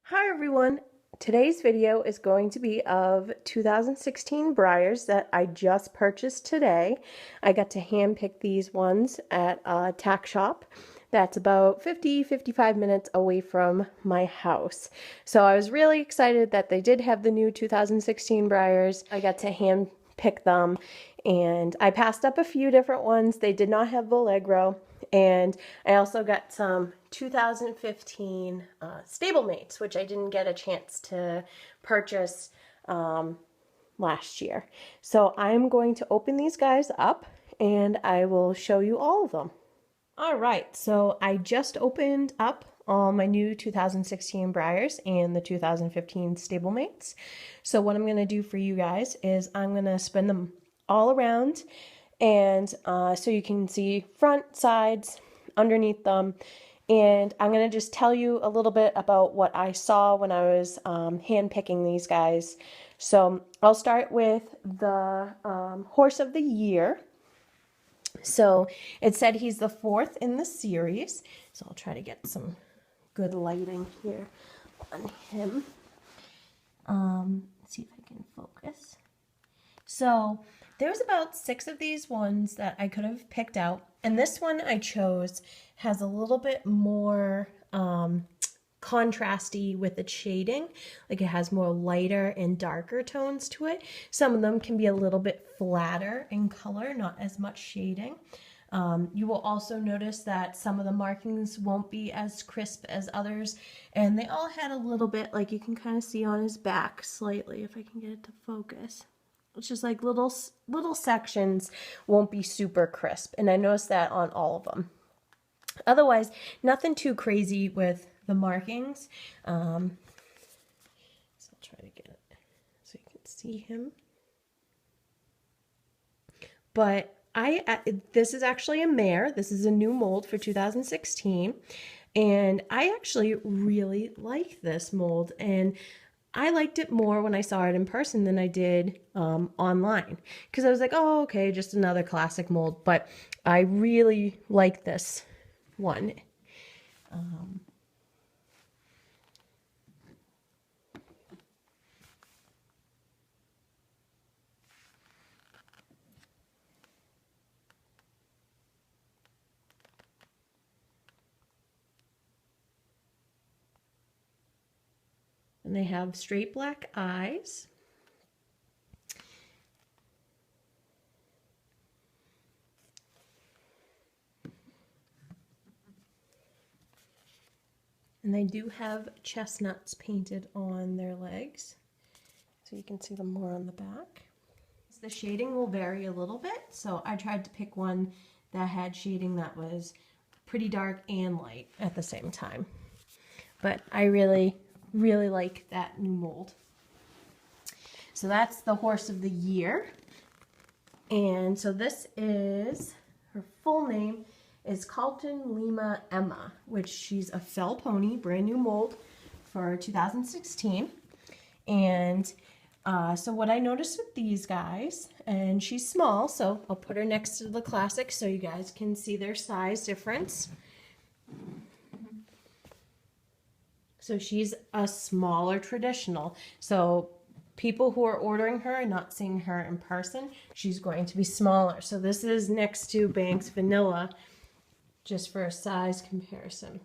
Hi everyone! Today's video is going to be of 2016 Breyers that I just purchased today. I got to hand pick these ones at a tack shop that's about 55 minutes away from my house. So I was really excited that they did have the new 2016 Breyers. I got to hand pick them and I passed up a few different ones. They did not have Allegro. And I also got some 2015 Stablemates, which I didn't get a chance to purchase last year. So I'm going to open these guys up and I will show you all of them. All right, so I just opened up all my new 2016 Breyers and the 2015 Stablemates. So what I'm going to do for you guys is I'm going to spin them all around and so you can see front, sides, underneath them. And I'm going to just tell you a little bit about what I saw when I was hand picking these guys. So I'll start with the horse of the year. So it said he's the 4th in the series. So I'll try to get some good lighting here on him. Let's see if I can focus. So there's about 6 of these ones that I could have picked out. And this one I chose has a little bit more contrasty with the shading. Like it has more lighter and darker tones to it. Some of them can be a little bit flatter in color, not as much shading. You will also notice that some of the markings won't be as crisp as others. And they all had a little bit, like you can kind of see on his back slightly, if I can get it to focus. It's just like little sections won't be super crisp. And I noticed that on all of them. Otherwise, nothing too crazy with the markings. So I'll try to get it so you can see him. But this is actually a mare. This is a new mold for 2016. And I actually really like this mold. And I liked it more when I saw it in person than I did online. Because I was like, oh, okay, just another classic mold. But I really like this one. And they have straight black eyes. And they do have chestnuts painted on their legs. So you can see them more on the back. The shading will vary a little bit. So I tried to pick one that had shading that was pretty dark and light at the same time. But I really like that new mold. So that's the horse of the year. And so this is, her full name is Carltonlima Emma, which she's a fell pony, brand new mold for 2016. And so what I noticed with these guys, and she's small, so I'll put her next to the classic so you guys can see their size difference. So she's a smaller traditional. So people who are ordering her and not seeing her in person, she's going to be smaller. So this is next to Banks Vanilla, just for a size comparison.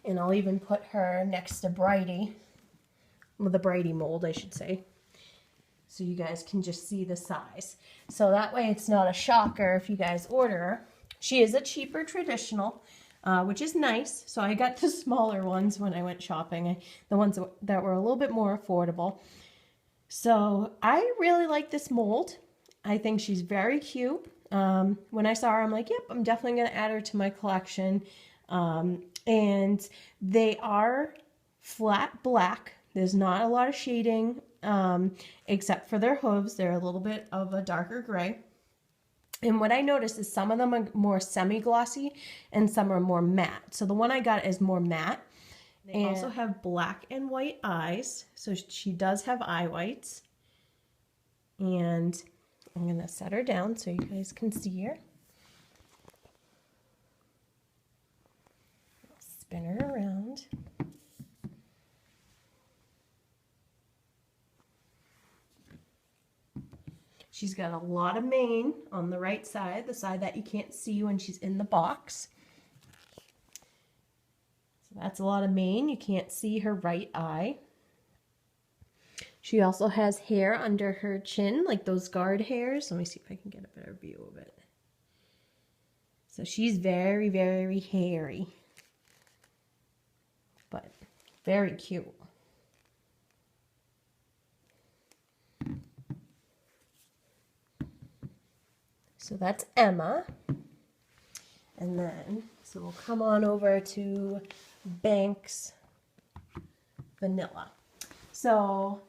And I'll even put her next to Brighty, well, the Brighty mold, I should say. So you guys can just see the size. So that way it's not a shocker if you guys order her. She is a cheaper traditional. Which is nice. So I got the smaller ones when I went shopping, the ones that were a little bit more affordable. So I really like this mold. I think she's very cute. When I saw her, I'm like, yep, I'm definitely going to add her to my collection. And they are flat black. There's not a lot of shading, except for their hooves. They're a little bit of a darker gray. And what I noticed is some of them are more semi-glossy and some are more matte. So the one I got is more matte. They also have black and white eyes. So she does have eye whites. And I'm going to set her down so you guys can see her. I'll spin her around. She's got a lot of mane on the right side, the side that you can't see when she's in the box. So that's a lot of mane. You can't see her right eye. She also has hair under her chin, like those guard hairs. Let me see if I can get a better view of it. So she's very, very hairy, but very cute. So that's Emma. And then, so we'll come on over to Banks Vanilla. So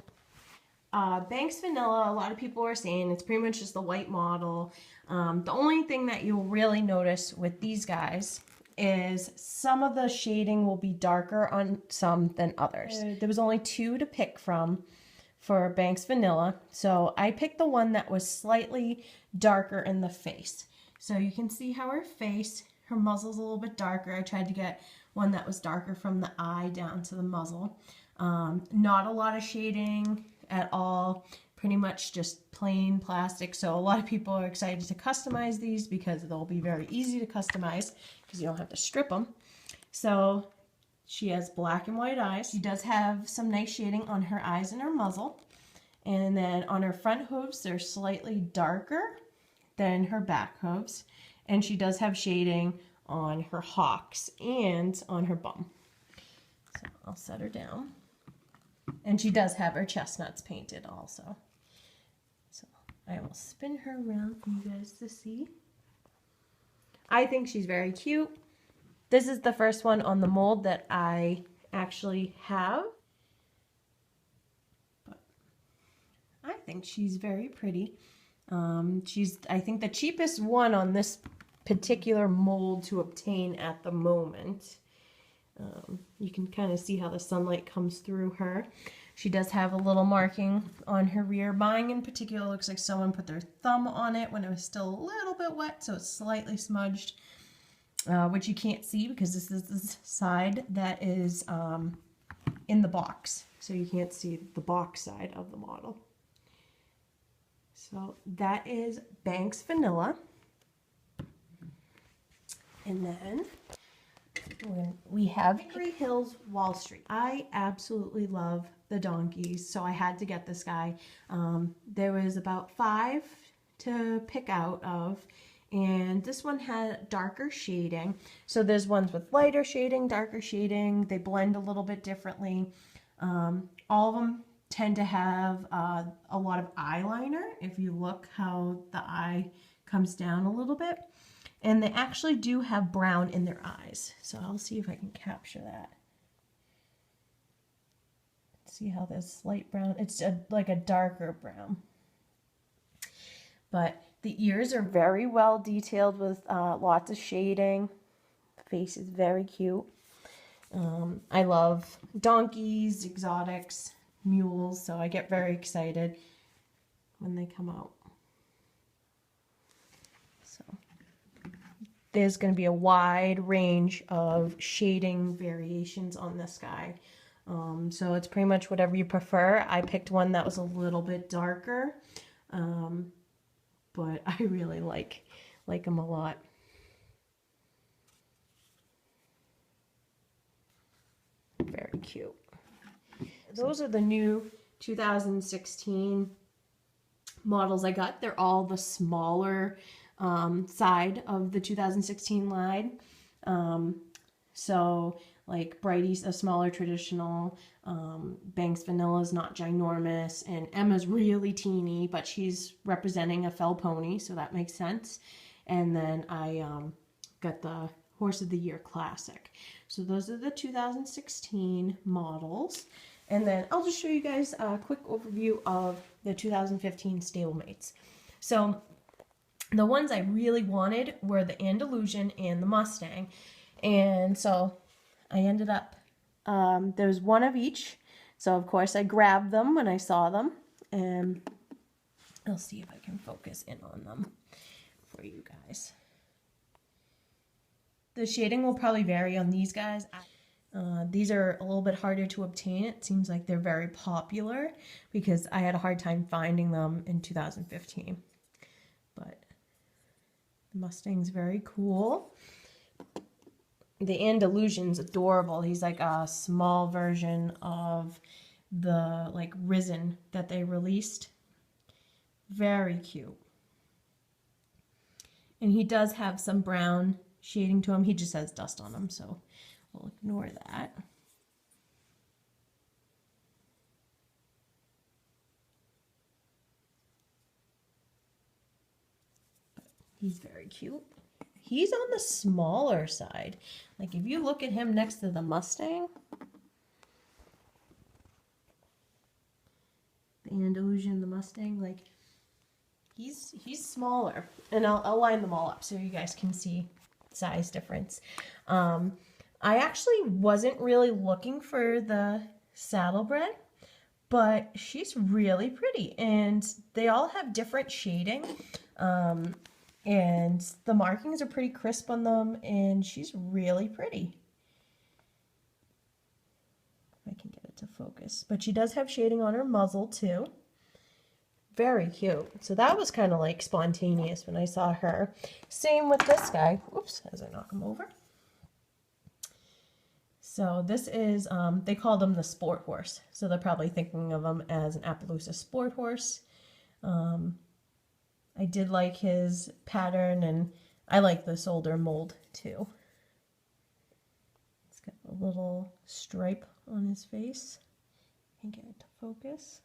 Banks Vanilla, a lot of people are saying it's pretty much just the white model. The only thing that you'll really notice with these guys is some of the shading will be darker on some than others. There was only 2 to pick from for Banks Vanilla. So I picked the one that was slightly darker in the face. So you can see how her face, her muzzle's a little bit darker. I tried to get one that was darker from the eye down to the muzzle. Not a lot of shading at all, pretty much just plain plastic. So a lot of people are excited to customize these because they'll be very easy to customize because you don't have to strip them. So she has black and white eyes. She does have some nice shading on her eyes and her muzzle. And then on her front hooves, they're slightly darker than her back hooves. And she does have shading on her hocks and on her bum. So I'll set her down. And she does have her chestnuts painted also. So I will spin her around for you guys to see. I think she's very cute. This is the first one on the mold that I actually have. But I think she's very pretty. She's, I think, the cheapest one on this particular mold to obtain at the moment. You can kind of see how the sunlight comes through her. She does have a little marking on her rear. Mine in particular looks like someone put their thumb on it when it was still a little bit wet, so it's slightly smudged, which you can't see because this is the side that is in the box, so you can't see the box side of the model. So that is Banks Vanilla. And then we have Hickory Hills Wall Street. I absolutely love the donkeys, so I had to get this guy. There was about 5 to pick out of, and this one had darker shading. So there's ones with lighter shading, darker shading. They blend a little bit differently. All of them tend to have a lot of eyeliner. If you look how the eye comes down a little bit. And they actually do have brown in their eyes. So I'll see if I can capture that. See how there's light brown? It's like a darker brown. But the ears are very well detailed with lots of shading. The face is very cute. I love donkeys, exotics, mules, so I get very excited when they come out. So there's going to be a wide range of shading variations on this guy. So it's pretty much whatever you prefer. I picked one that was a little bit darker, but I really like them a lot. Very cute. Those are the new 2016 models I got. They're all the smaller side of the 2016 line. So like Breyers, a smaller traditional, Banks Vanilla is not ginormous, and Emma's really teeny, but she's representing a fell pony, so that makes sense. And then I got the Horse of the Year Classic. So those are the 2016 models. And then I'll just show you guys a quick overview of the 2015 Stablemates. So the ones I really wanted were the Andalusian and the Mustang. And so I ended up, there was one of each. So of course I grabbed them when I saw them. And I'll see if I can focus in on them for you guys. The shading will probably vary on these guys. These are a little bit harder to obtain. It seems like they're very popular because I had a hard time finding them in 2015. But the Mustang's very cool. The Andalusian's adorable. He's like a small version of the like Risen that they released. Very cute. And he does have some brown shading to him. He just has dust on him, so we'll ignore that. But he's very cute. He's on the smaller side. Like if you look at him next to the Mustang, the Andalusian, the Mustang, like he's smaller. And I'll line them all up so you guys can see size difference. I actually wasn't really looking for the saddlebred, but she's really pretty, and they all have different shading. And the markings are pretty crisp on them, and she's really pretty. If I can get it to focus. But she does have shading on her muzzle too. Very cute. So that was kind of like spontaneous when I saw her. Same with this guy. Oops, as I knock him over. So this is, they called him the sport horse. So they're probably thinking of him as an Appaloosa sport horse. I did like his pattern, and I like this older mold too. It's got a little stripe on his face. I can get it to focus.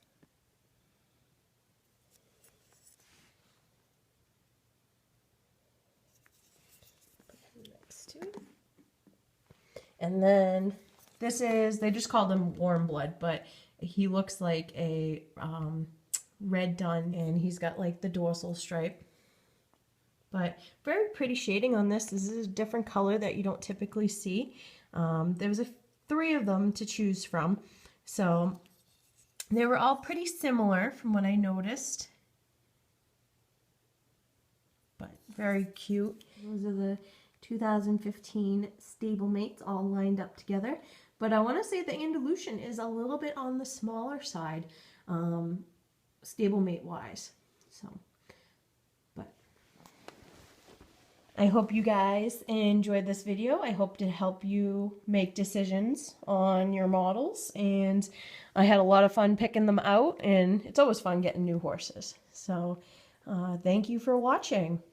Next to it. And then this is, they just called him Warm Blood, but he looks like a red dun, and he's got like the dorsal stripe. But very pretty shading on this. This is a different color that you don't typically see. There was 3 of them to choose from, so they were all pretty similar from what I noticed, but very cute. Those are the 2015 Stablemates all lined up together. But I want to say the Andalusian is a little bit on the smaller side, stablemate wise. So, but I hope you guys enjoyed this video. I hope to help you make decisions on your models, and I had a lot of fun picking them out, and it's always fun getting new horses. So thank you for watching.